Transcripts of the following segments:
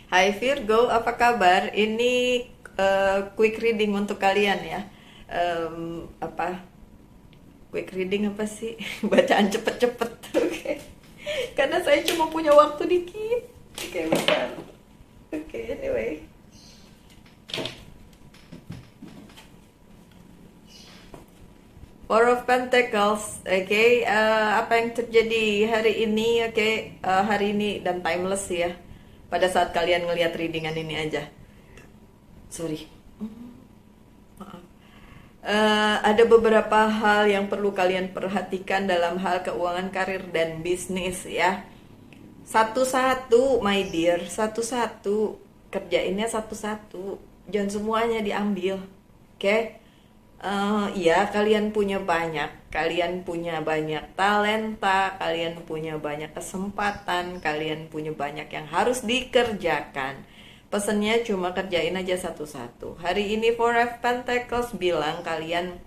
Hai Virgo, apa kabar? Ini quick reading untuk kalian ya. Apa? Quick reading apa sih? Bacaan cepet-cepet. Oke. Karena saya cuma punya waktu dikit. Oke, bentar. Oke, anyway. Four of Pentacles, oke, apa yang terjadi hari ini, oke, hari ini dan timeless ya, pada saat kalian ngelihat readingan ini aja, sorry. Maaf. Ada beberapa hal yang perlu kalian perhatikan dalam hal keuangan, karir, dan bisnis ya. Satu-satu, my dear, satu-satu. Kerjainnya satu-satu. Jangan semuanya diambil. Oke? Iya, kalian punya banyak talenta, kalian punya banyak kesempatan, kalian punya banyak yang harus dikerjakan. Pesennya cuma kerjain aja satu-satu. Hari ini Four of Pentacles bilang kalian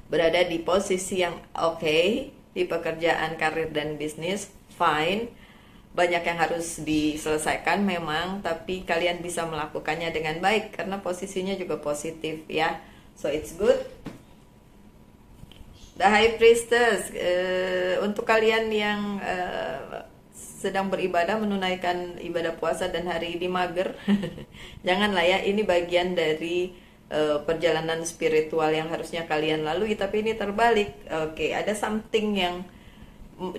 berada di posisi yang oke, di pekerjaan, karir, dan bisnis, fine. Banyak yang harus diselesaikan memang, tapi kalian bisa melakukannya dengan baik karena posisinya juga positif ya. So it's good. The High Priestess, untuk kalian yang sedang beribadah, menunaikan ibadah puasa dan hari ini mager, janganlah ya, ini bagian dari perjalanan spiritual yang harusnya kalian lalui, tapi ini terbalik. Oke, ada something yang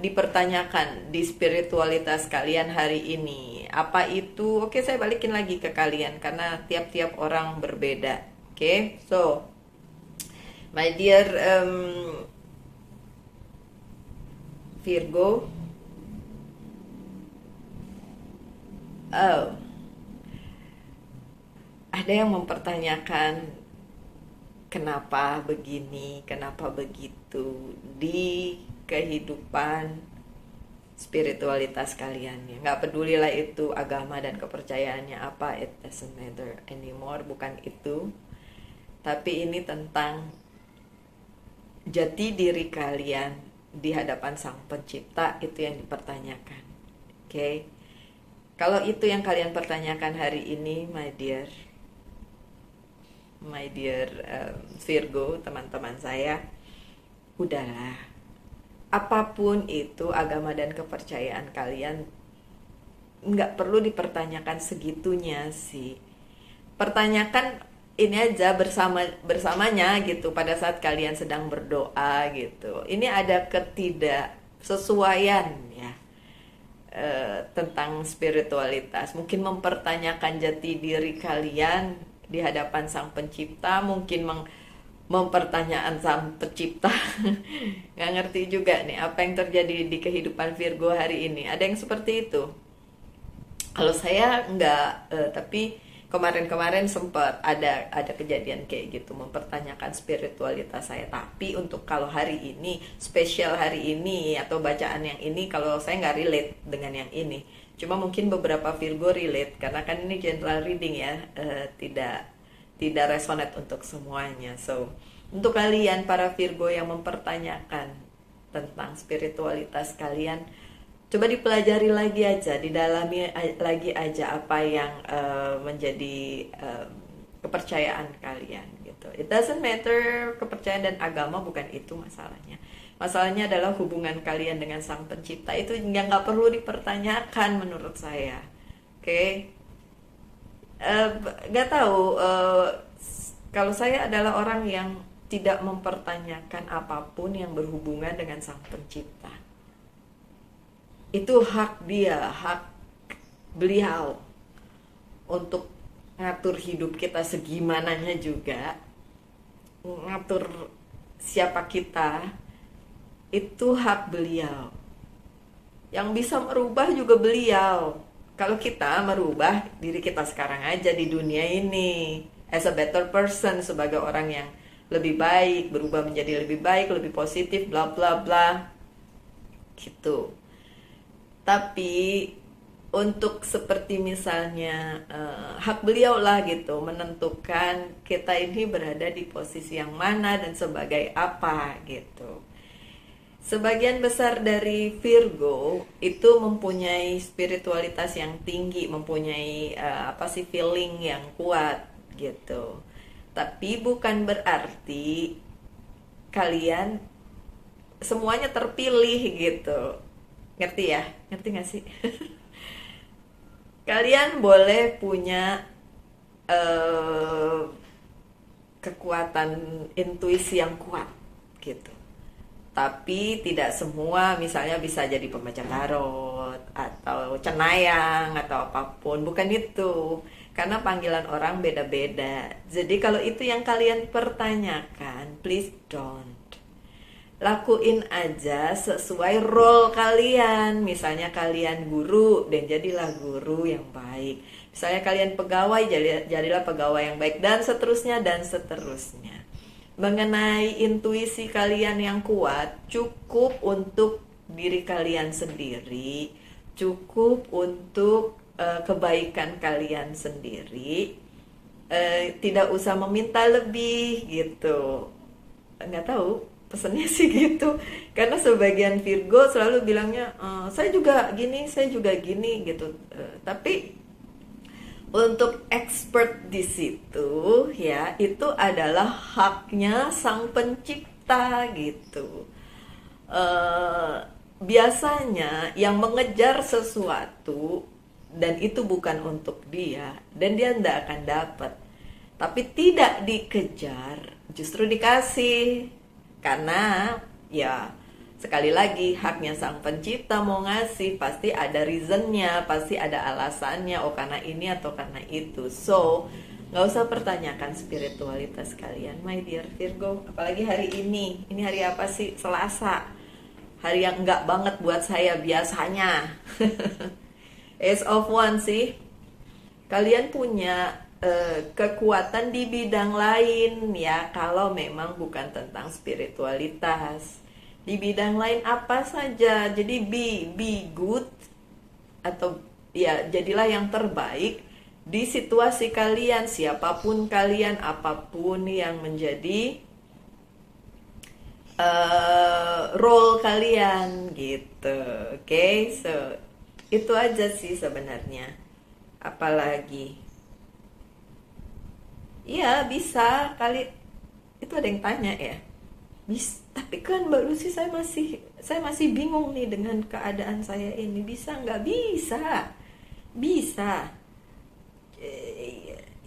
dipertanyakan di spiritualitas kalian hari ini. Apa itu? Oke, saya balikin lagi ke kalian karena tiap-tiap orang berbeda. Oke, so my dear Virgo, oh, ada yang mempertanyakan kenapa begini, kenapa begitu di kehidupan spiritualitas kalian ya. Nggak pedulilah itu agama dan kepercayaannya apa, it doesn't matter anymore, bukan itu. Tapi ini tentang jati diri kalian di hadapan Sang Pencipta, itu yang dipertanyakan. Oke. Kalau itu yang kalian pertanyakan hari ini, my dear Virgo, teman-teman saya, udahlah. Apapun itu agama dan kepercayaan kalian, nggak perlu dipertanyakan segitunya sih. Pertanyakan ini aja bersamanya gitu pada saat kalian sedang berdoa gitu. Ini ada ketidaksesuaian ya, tentang spiritualitas. Mungkin mempertanyakan jati diri kalian di hadapan Sang Pencipta, mungkin mempertanyaan Sang Pencipta. Nggak ngerti juga nih apa yang terjadi di kehidupan Virgo hari ini. Ada yang seperti itu. Kalau saya nggak, tapi kemarin-kemarin sempat ada kejadian kayak gitu, mempertanyakan spiritualitas saya. Tapi untuk kalau hari ini, spesial hari ini atau bacaan yang ini, kalau saya nggak relate dengan yang ini. Cuma mungkin beberapa Virgo relate karena kan ini general reading ya, tidak resonate untuk semuanya. So untuk kalian para Virgo yang mempertanyakan tentang spiritualitas kalian, coba dipelajari lagi aja, didalami lagi aja apa yang menjadi kepercayaan kalian gitu. It doesn't matter kepercayaan dan agama, bukan itu masalahnya. Masalahnya adalah hubungan kalian dengan Sang Pencipta, itu yang nggak perlu dipertanyakan menurut saya. Oke, nggak tahu. Kalau saya adalah orang yang tidak mempertanyakan apapun yang berhubungan dengan Sang Pencipta. Itu hak dia, hak beliau untuk ngatur hidup kita segimananya juga, ngatur siapa kita, itu hak beliau. Yang bisa merubah juga beliau. Kalau kita merubah diri kita sekarang aja di dunia ini, as a better person, sebagai orang yang lebih baik, berubah menjadi lebih baik, lebih positif, bla bla bla, gitu. Tapi untuk seperti misalnya hak beliau lah gitu menentukan kita ini berada di posisi yang mana dan sebagai apa gitu. Sebagian besar dari Virgo itu mempunyai spiritualitas yang tinggi, mempunyai apa sih, feeling yang kuat gitu. Tapi bukan berarti kalian semuanya terpilih gitu. Ngerti ya? Ngerti gak sih? Kalian boleh punya eh, kekuatan intuisi yang kuat gitu. Tapi tidak semua misalnya bisa jadi pembaca tarot atau cenayang atau apapun, bukan itu. Karena panggilan orang beda-beda. Jadi kalau itu yang kalian pertanyakan, please don't. Lakuin aja sesuai role kalian. Misalnya kalian guru, dan jadilah guru yang baik. Misalnya kalian pegawai, jadilah pegawai yang baik, dan seterusnya dan seterusnya. Mengenai intuisi kalian yang kuat, cukup untuk diri kalian sendiri, cukup untuk kebaikan kalian sendiri. Tidak usah meminta lebih gitu. Nggak tahu, pesannya sih gitu. Karena sebagian Virgo selalu bilangnya, saya juga gini gitu. Tapi untuk expert di situ ya, itu adalah haknya sang pencipta gitu. Biasanya yang mengejar sesuatu dan itu bukan untuk dia, dan dia tidak akan dapat. Tapi tidak dikejar, justru dikasih. Karena ya sekali lagi, haknya sang pencipta mau ngasih, pasti ada reasonnya, pasti ada alasannya, oh karena ini atau karena itu. So nggak usah pertanyakan spiritualitas kalian, my dear Virgo. Apalagi hari ini hari apa sih? Selasa, hari yang enggak banget buat saya biasanya. Ace of Wands sih, kalian punya kekuatan di bidang lain ya, kalau memang bukan tentang spiritualitas. Di bidang lain apa saja. Jadi be good, atau ya jadilah yang terbaik di situasi kalian, siapapun kalian, apapun yang menjadi role kalian gitu. Oke, so itu aja sih sebenarnya. Apalagi ya bisa kali, itu ada yang tanya ya. Tapi kan Mbak Lucy, saya masih bingung nih dengan keadaan saya ini. Bisa nggak? Bisa.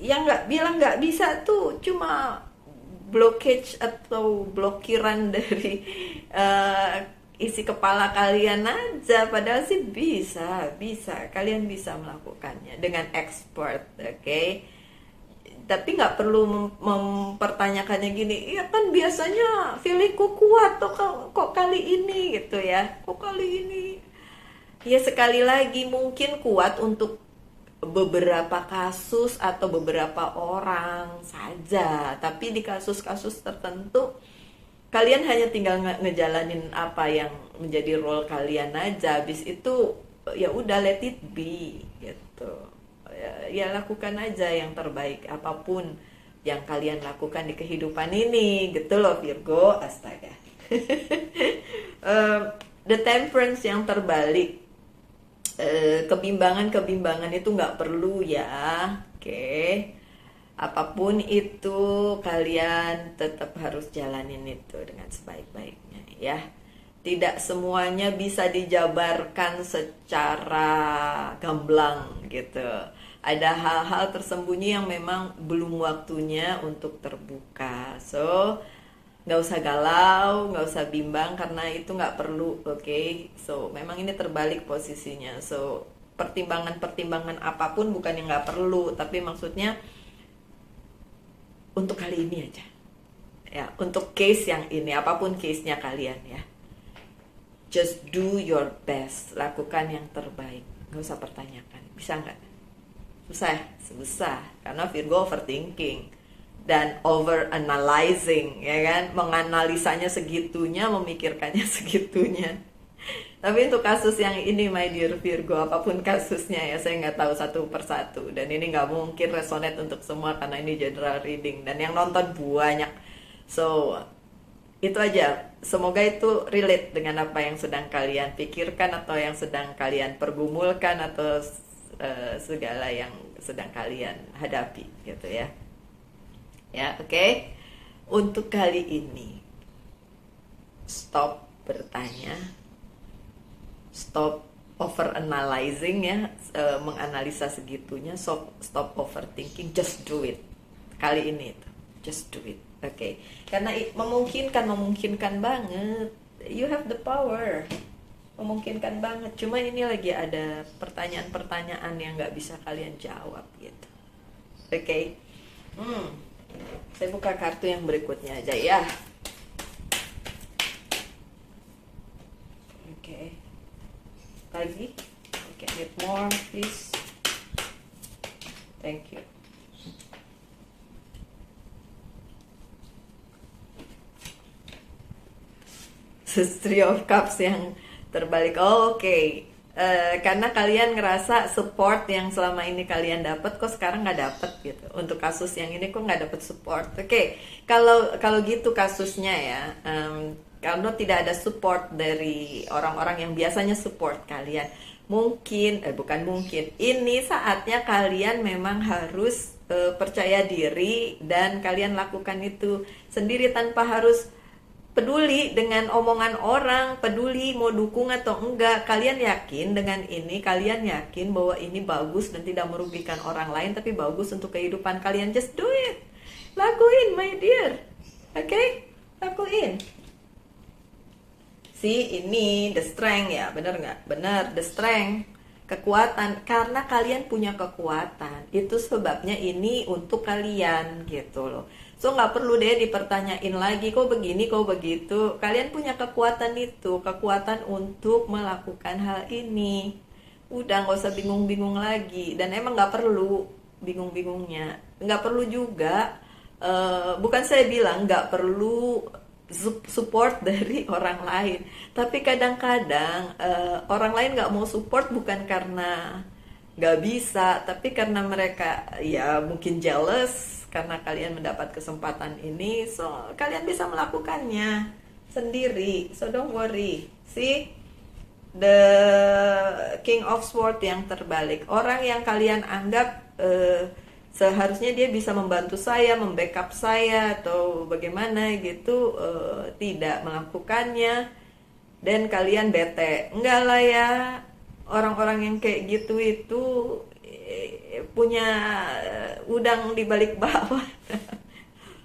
Yang nggak bilang nggak bisa tuh cuma blockage atau blokiran dari isi kepala kalian aja. Padahal sih bisa. Kalian bisa melakukannya dengan expert, oke? Tapi nggak perlu mempertanyakannya gini, iya kan biasanya feelingku kuat tuh, kok kali ini gitu ya, kok kali ini. Ya sekali lagi, mungkin kuat untuk beberapa kasus atau beberapa orang saja, tapi di kasus-kasus tertentu kalian hanya tinggal ngejalanin apa yang menjadi role kalian aja. Habis itu ya udah, let it be gitu. Ya lakukan aja yang terbaik apapun yang kalian lakukan di kehidupan ini gitu loh Virgo. Astaga. The Temperance yang terbalik, kebimbangan itu nggak perlu ya, oke? Apapun itu kalian tetap harus jalanin itu dengan sebaik-baiknya ya. Tidak semuanya bisa dijabarkan secara gamblang gitu. Ada hal-hal tersembunyi yang memang belum waktunya untuk terbuka. So nggak usah galau, nggak usah bimbang, karena itu nggak perlu, oke? So memang ini terbalik posisinya. So pertimbangan apapun bukan yang nggak perlu, tapi maksudnya untuk kali ini aja ya, untuk case yang ini, apapun case-nya kalian ya, just do your best, lakukan yang terbaik, nggak usah pertanyakan bisa nggak. Susah karena Virgo overthinking dan over analyzing ya kan, menganalisanya segitunya, memikirkannya segitunya. Tapi untuk kasus yang ini, my dear Virgo, apapun kasusnya ya, saya nggak tahu satu persatu, dan ini nggak mungkin resonate untuk semua karena ini general reading dan yang nonton banyak. So Itu aja. Semoga itu relate dengan apa yang sedang kalian pikirkan atau yang sedang kalian pergumulkan atau segala yang sedang kalian hadapi gitu ya. Ya, oke. Untuk kali ini stop bertanya, stop over analyzing ya, menganalisa segitunya, stop overthinking, just do it. Kali ini itu, just do it. Oke. Karena memungkinkan banget. You have the power. Memungkinkan banget. Cuma ini lagi ada pertanyaan-pertanyaan yang nggak bisa kalian jawab gitu. Oke. Saya buka kartu yang berikutnya aja ya. Oke. Lagi. Oke, need more please. Thank you. Three of Cups yang terbalik. Oke. Karena kalian ngerasa support yang selama ini kalian dapat kok sekarang nggak dapat gitu. Untuk kasus yang ini kok nggak dapat support. Oke. Kalau gitu kasusnya ya, karena tidak ada support dari orang-orang yang biasanya support kalian, bukan mungkin, ini saatnya kalian memang harus percaya diri dan kalian lakukan itu sendiri tanpa harus peduli dengan omongan orang, peduli mau dukung atau enggak. Kalian yakin dengan ini, kalian yakin bahwa ini bagus dan tidak merugikan orang lain, tapi bagus untuk kehidupan kalian. Just do it. Lakuin, my dear. Oke? Lakuin. Ini the strength ya, bener nggak? Bener, the strength. Kekuatan, karena kalian punya kekuatan. Itu sebabnya ini untuk kalian gitu loh. So nggak perlu deh dipertanyain lagi kok begini kok begitu. Kalian punya kekuatan itu, kekuatan untuk melakukan hal ini. Udah nggak usah bingung-bingung lagi. Dan emang nggak perlu bingung-bingungnya. Nggak perlu juga. Bukan saya bilang nggak perlu support dari orang lain. Tapi kadang-kadang orang lain nggak mau support bukan karena nggak bisa, tapi karena mereka ya mungkin jealous karena kalian mendapat kesempatan ini, so kalian bisa melakukannya sendiri. So don't worry. See, the King of Swords yang terbalik, orang yang kalian anggap seharusnya dia bisa membantu saya, membackup saya atau bagaimana gitu, tidak melakukannya dan kalian bete. Enggak lah ya, orang-orang yang kayak gitu itu punya udang di balik bawah.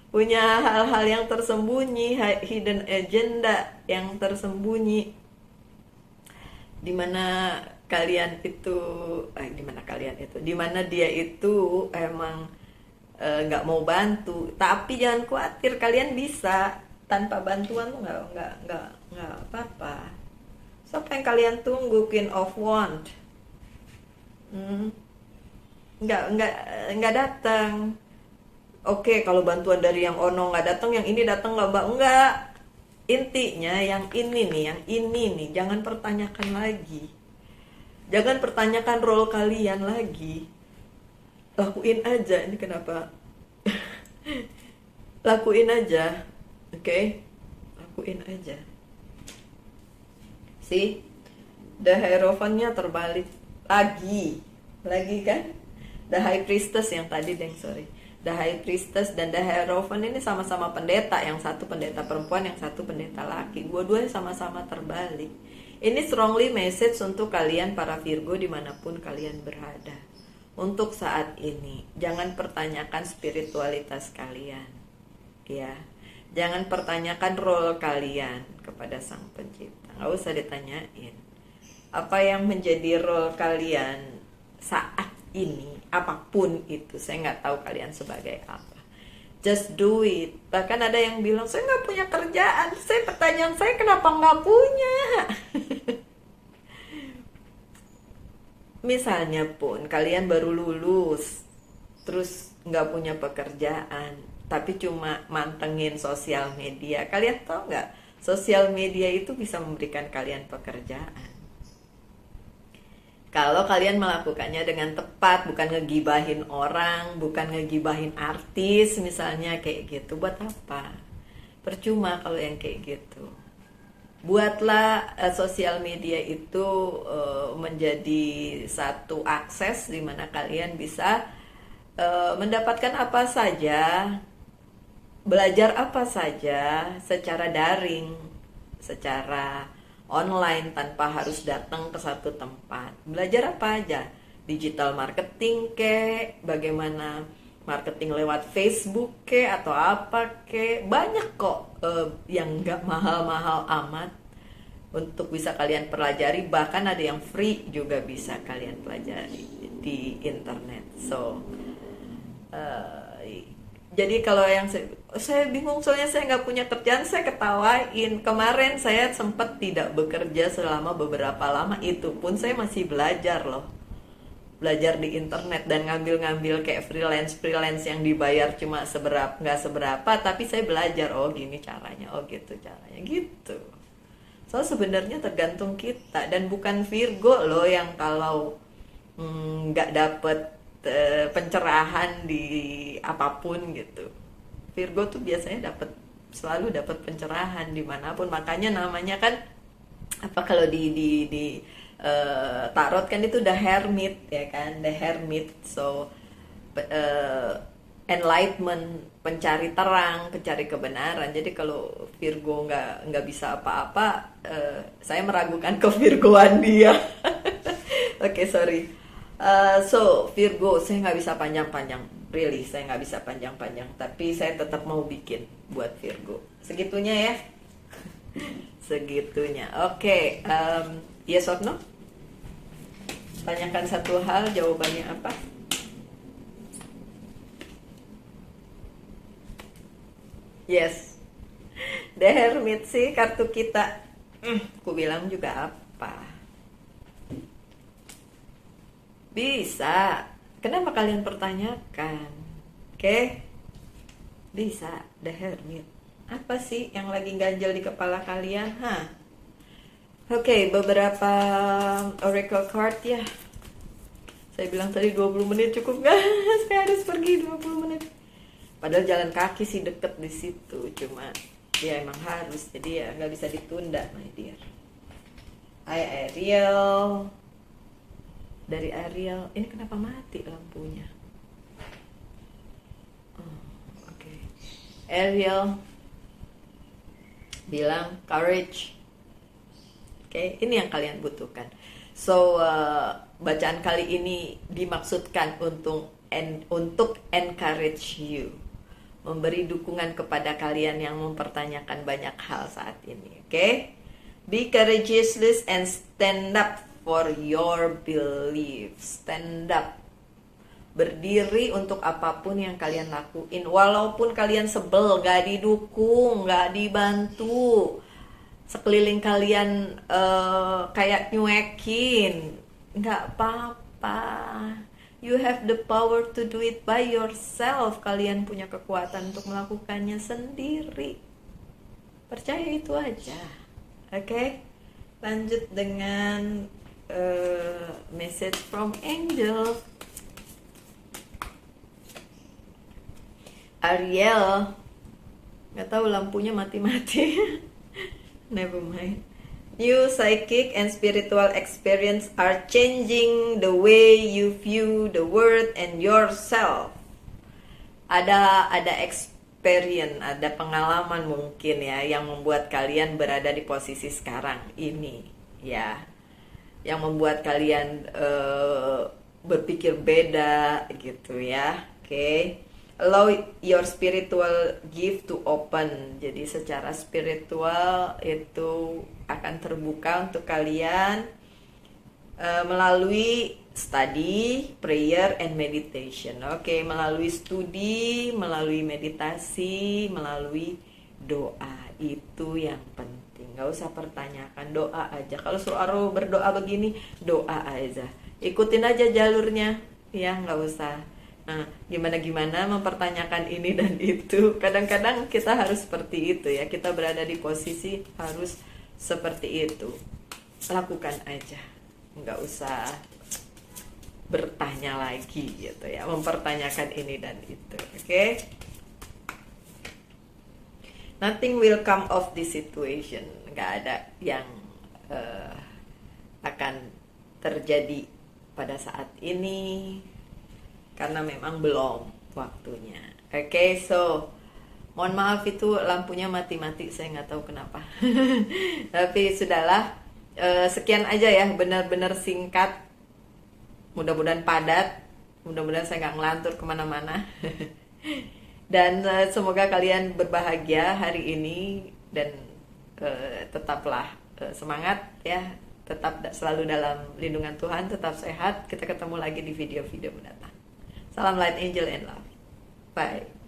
Punya hal-hal yang tersembunyi, hidden agenda yang tersembunyi, dimana dia itu emang nggak mau bantu. Tapi jangan khawatir, kalian bisa. Tanpa bantuan tuh nggak apa-apa. So, apa yang kalian tunggu? Queen of Wands nggak datang. Oke, kalau bantuan dari yang ono nggak datang, yang ini datang nggak. Intinya yang ini nih, jangan pertanyakan lagi. Jangan pertanyakan role kalian lagi. Lakuin aja. Ini kenapa? Lakuin aja. Oke? Lakuin aja. See? The Hierophant-nya terbalik. Lagi kan? The High Priestess yang tadi, sorry. The High Priestess dan The Hierophant ini sama-sama pendeta. Yang satu pendeta perempuan, yang satu pendeta laki. Dua-duanya sama-sama terbalik. Ini strongly message untuk kalian para Virgo dimanapun kalian berada. Untuk saat ini, jangan pertanyakan spiritualitas kalian. Ya, jangan pertanyakan role kalian kepada Sang Pencipta. Nggak usah ditanyain. Apa yang menjadi role kalian saat ini, apapun itu, saya nggak tahu kalian sebagai apa. Just do it. Bahkan ada yang bilang, saya nggak punya kerjaan. Pertanyaan saya, kenapa nggak punya? Misalnya pun, kalian baru lulus, terus nggak punya pekerjaan, tapi cuma mantengin sosial media. Kalian tahu nggak, sosial media itu bisa memberikan kalian pekerjaan. Kalau kalian melakukannya dengan tepat, bukan ngegibahin orang, bukan ngegibahin artis misalnya kayak gitu, buat apa? Percuma kalau yang kayak gitu. Buatlah sosial media itu menjadi satu akses di mana kalian bisa mendapatkan apa saja, belajar apa saja secara daring, secara online tanpa harus datang ke satu tempat. Belajar apa aja? Digital marketing ke, bagaimana marketing lewat Facebook ke atau apa ke, banyak kok yang nggak mahal-mahal amat untuk bisa kalian pelajari, bahkan ada yang free juga bisa kalian pelajari di internet. So jadi kalau yang saya bingung soalnya saya nggak punya kerjaan, saya ketawain. Kemarin saya sempat tidak bekerja selama beberapa lama, itu pun saya masih belajar loh, belajar di internet dan ngambil-ngambil kayak freelance yang dibayar cuma nggak seberapa, tapi saya belajar, oh gini caranya, oh gitu caranya, gitu. So sebenarnya tergantung kita, dan bukan Virgo loh yang kalau nggak dapet pencerahan di apapun gitu. Virgo tuh biasanya selalu dapat pencerahan dimanapun, makanya namanya kan apa, kalau di tarot kan itu the hermit ya kan, the hermit. So enlightenment, pencari terang, pencari kebenaran. Jadi kalau Virgo nggak bisa apa-apa, saya meragukan ke Virgoan dia. Oke, sorry. So Virgo saya nggak bisa panjang-panjang, really saya nggak bisa panjang-panjang, tapi saya tetap mau bikin buat Virgo. Segitunya ya. Segitunya. Oke, yes or no? Tanyakan satu hal, jawabannya apa? Yes. The Hermit sih kartu kita. Ku bilang juga apa? Bisa. Kenapa kalian pertanyakan? Oke? Bisa. The Hermit. Apa sih yang lagi ganjel di kepala kalian? Oke, beberapa oracle card ya. Saya bilang tadi 20 menit cukup nggak? Saya harus pergi 20 menit. Padahal jalan kaki sih deket di situ, cuma ya emang harus, jadi ya nggak bisa ditunda, my dear. Ariel. Dari Ariel, ini kenapa mati lampunya? Oke. Ariel bilang courage. Oke, ini yang kalian butuhkan. So bacaan kali ini dimaksudkan untuk encourage you, memberi dukungan kepada kalian yang mempertanyakan banyak hal saat ini. Oke? Be courageous and stand up for your beliefs. Stand up. Berdiri untuk apapun yang kalian lakuin, walaupun kalian sebel, gak didukung, gak dibantu, sekeliling kalian kayak nyuekin, nggak apa-apa. You have the power to do it by yourself. Kalian punya kekuatan untuk melakukannya sendiri. Percaya itu aja. Oke? Lanjut dengan message from angel. Ariel, nggak tahu lampunya mati-mati. Never mind. New psychic and spiritual experience are changing the way you view the world and yourself. Ada experience, ada pengalaman mungkin ya yang membuat kalian berada di posisi sekarang ini, ya. Yang membuat kalian berpikir beda gitu ya. Oke. Allow your spiritual gift to open. Jadi secara spiritual itu akan terbuka untuk kalian melalui study, prayer, and meditation. Oke, melalui studi, melalui meditasi, melalui doa. Itu yang penting. Gak usah pertanyakan, doa aja. Kalau suruh berdoa begini, doa aja. Ikutin aja jalurnya, ya gak usah. Nah, gimana mempertanyakan ini dan itu. Kadang-kadang kita harus seperti itu ya. Kita berada di posisi harus seperti itu. Lakukan aja. Nggak usah bertanya lagi gitu ya. Mempertanyakan ini dan itu. Oke? nothing will come of this situation. Nggak ada yang akan terjadi pada saat ini karena memang belum waktunya. Oke, so mohon maaf itu lampunya mati-mati, saya nggak tahu kenapa. Tapi sudahlah, sekian aja ya, benar-benar singkat, mudah-mudahan padat, mudah-mudahan saya nggak ngelantur kemana-mana. Dan semoga kalian berbahagia hari ini dan tetaplah semangat ya, tetap selalu dalam lindungan Tuhan, tetap sehat. Kita ketemu lagi di video-video mendatang. Salam Light Angel and Love. Bye.